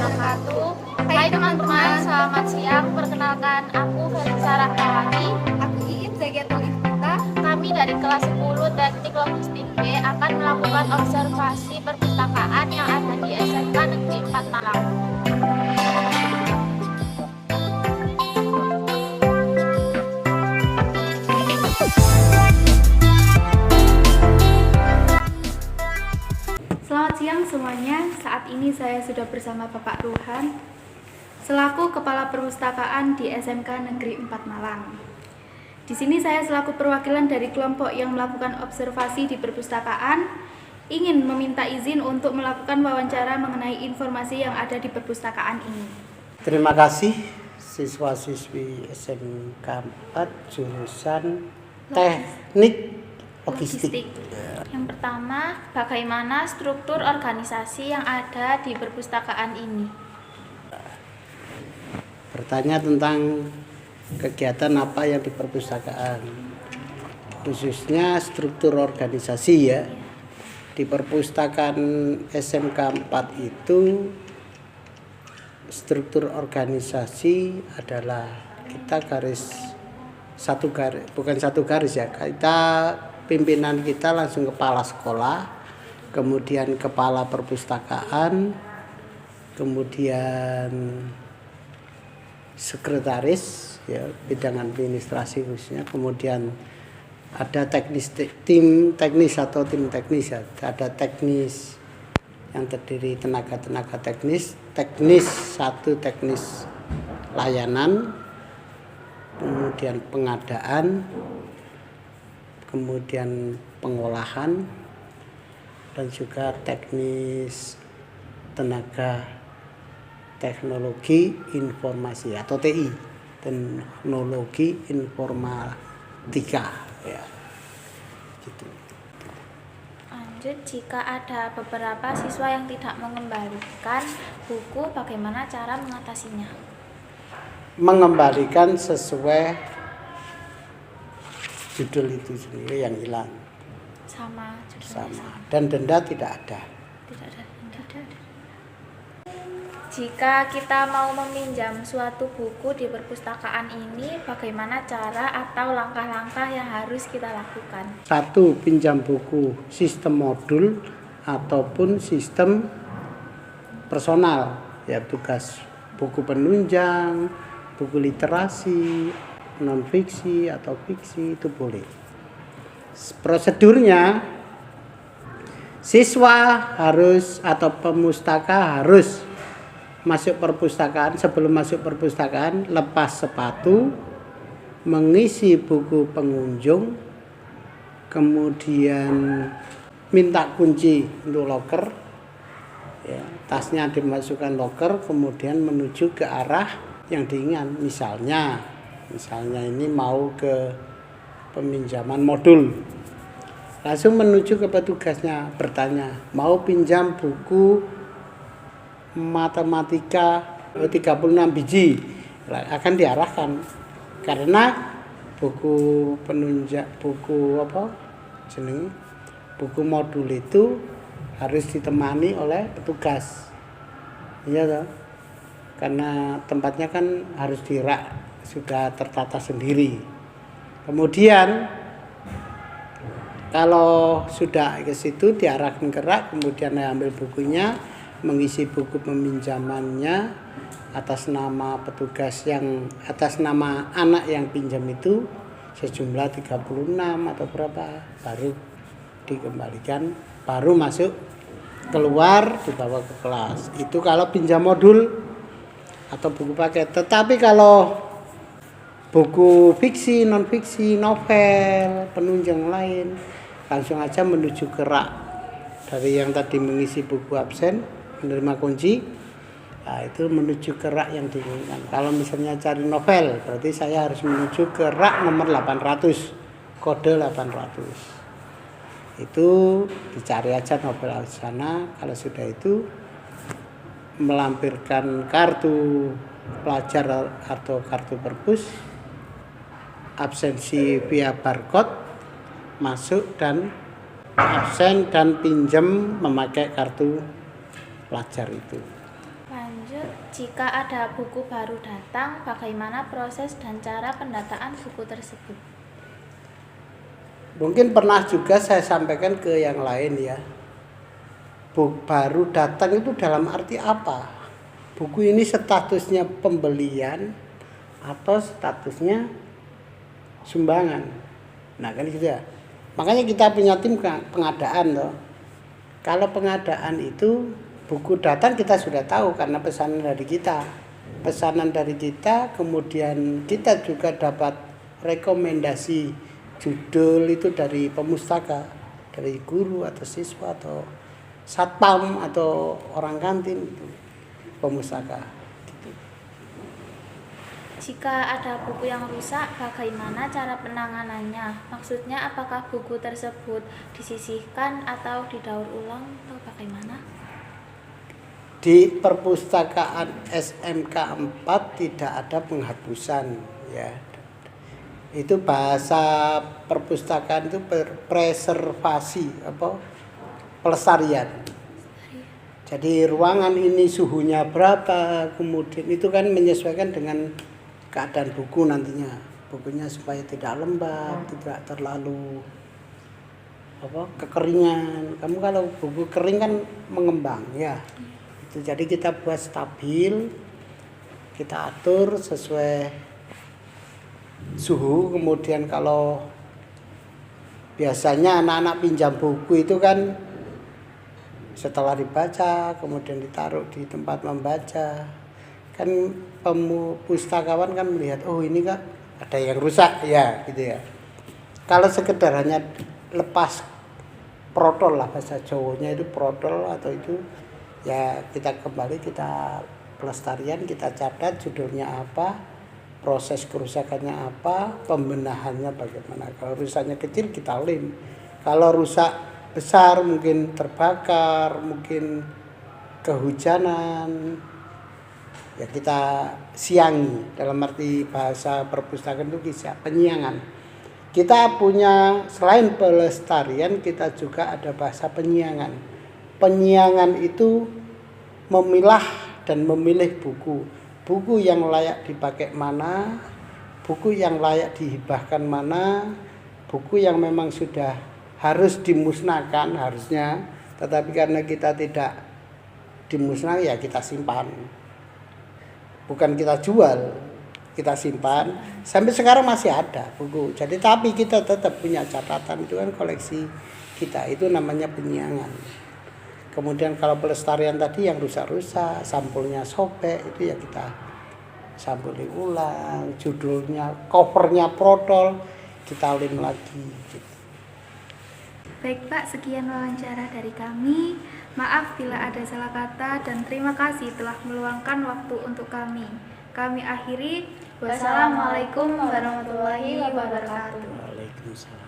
wabarakatuh. Hai teman-teman, selamat siang. Perkenalkan, aku Felisa Rahmawati. Aku Iin Zagiatul Ifta. Kami dari kelas 10 Teknik Logistik B akan melakukan observasi perpustakaan yang ada di SMK Negeri 4 Malang. Selamat siang semuanya. Saat ini saya sudah bersama Bapak Ruhan selaku Kepala Perpustakaan di SMK Negeri 4 Malang. Di sini saya selaku perwakilan dari kelompok yang melakukan observasi di perpustakaan ingin meminta izin untuk melakukan wawancara mengenai informasi yang ada di perpustakaan ini. Terima kasih siswa-siswi SMK 4 jurusan Teknik Logistik. Yang pertama, bagaimana struktur organisasi yang ada di perpustakaan ini? Bertanya tentang kegiatan apa yang di perpustakaan, khususnya struktur organisasi ya. Di perpustakaan SMK 4 itu struktur organisasi adalah kita bukan satu garis ya. Pimpinan kita langsung kepala sekolah, kemudian kepala perpustakaan, kemudian sekretaris ya, bidang administrasi khususnya, kemudian ada tim teknis ya. Ada teknis yang terdiri tenaga teknis satu, teknis layanan, kemudian pengadaan, kemudian pengolahan, dan juga teknis tenaga teknologi informasi atau TI, teknologi informatika ya. Gitu. Lanjut, jika ada beberapa siswa yang tidak mengembalikan buku, bagaimana cara mengatasinya? Mengembalikan sesuai judul itu sendiri yang hilang. Sama. Dan denda tidak ada. Tidak ada. Jika kita mau meminjam suatu buku di perpustakaan ini, bagaimana cara atau langkah-langkah yang harus kita lakukan? Satu, pinjam buku sistem modul ataupun sistem personal ya, tugas buku penunjang, buku literasi, non fiksi atau fiksi itu boleh. Prosedurnya, siswa harus atau pemustaka harus masuk perpustakaan. Sebelum masuk perpustakaan, lepas sepatu, mengisi buku pengunjung, kemudian minta kunci untuk loker ya, tasnya dimasukkan loker, kemudian menuju ke arah yang diinginkan. Misalnya ini mau ke peminjaman modul, langsung menuju ke petugasnya, bertanya mau pinjam buku matematika 36 biji, akan diarahkan, karena buku buku modul itu harus ditemani oleh petugas, iya toh? Karena tempatnya kan harus dirak, sudah tertata sendiri. Kemudian kalau sudah ke situ diarahkan ke rak, kemudian ambil bukunya, mengisi buku peminjamannya atas nama petugas yang atas nama anak yang pinjam itu sejumlah 36 atau berapa, baru dikembalikan, baru masuk keluar dibawa ke kelas. Itu kalau pinjam modul atau buku paket. Tetapi kalau buku fiksi, non fiksi, novel, penunjang lain, langsung aja menuju ke rak. Dari yang tadi mengisi buku absen, menerima kunci, nah itu menuju ke rak yang diinginkan. Kalau misalnya cari novel, berarti saya harus menuju ke rak nomor 800, kode 800. Itu dicari aja novel di sana. Kalau sudah itu melampirkan kartu pelajar atau kartu perpus, absensi via barcode, masuk dan absen dan pinjam memakai kartu pelajar itu. Lanjut, Jika ada buku baru datang, bagaimana proses dan cara pendataan buku tersebut? Mungkin pernah juga saya sampaikan ke yang lain ya. Buku baru datang itu dalam arti apa? Buku ini statusnya pembelian atau statusnya sumbangan. Nah kan gitu ya. Makanya kita punya tim pengadaan loh. Kalau pengadaan itu buku datang kita sudah tahu karena pesanan dari kita. Pesanan dari kita, kemudian kita juga dapat rekomendasi judul itu dari pemustaka, dari guru atau siswa atau satpam atau orang kantin itu pemustaka. Jika ada buku yang rusak, bagaimana cara penanganannya? Maksudnya apakah buku tersebut disisihkan atau didaur ulang atau bagaimana? Di perpustakaan SMK 4 tidak ada penghapusan ya. Itu bahasa perpustakaan itu preservasi pelestarian. Jadi ruangan ini suhunya berapa, kemudian itu kan menyesuaikan dengan keadaan buku nantinya. Bukunya supaya tidak lembab, tidak terlalu kekeringan. Kamu kalau buku kering kan mengembang ya. Itu jadi kita buat stabil, kita atur sesuai suhu. Kemudian kalau biasanya anak-anak pinjam buku itu kan setelah dibaca kemudian ditaruh di tempat membaca, kan pustakawan kan melihat oh ini kak ada yang rusak ya gitu ya. Kalau sekedar hanya lepas protol lah, bahasa Jawanya itu protol atau itu ya, kita kembali, kita pelestarian, kita catat judulnya apa, proses kerusakannya apa, pembenahannya bagaimana. Kalau rusaknya kecil kita lem, kalau rusak besar mungkin terbakar, mungkin kehujanan ya kita siangi. Dalam arti bahasa perpustakaan itu bisa penyiangan. Kita punya selain pelestarian kita juga ada bahasa penyiangan. Penyiangan itu memilah dan memilih buku yang layak dipakai mana, buku yang layak dihibahkan mana, buku yang memang sudah harus dimusnahkan harusnya, tetapi karena kita tidak dimusnahkan ya kita simpan. Bukan kita jual, kita simpan. Sampai sekarang masih ada buku. Jadi tapi kita tetap punya catatan, itu kan koleksi kita, itu namanya penyiangan. Kemudian kalau pelestarian tadi yang rusak-rusak, sampulnya sobek, itu ya kita sampuli ulang, judulnya, covernya protol, kita lem lagi gitu. Baik Pak, sekian wawancara dari kami. Maaf bila ada salah kata dan terima kasih telah meluangkan waktu untuk kami. Kami akhiri. Wassalamualaikum warahmatullahi wabarakatuh. Waalaikumsalam.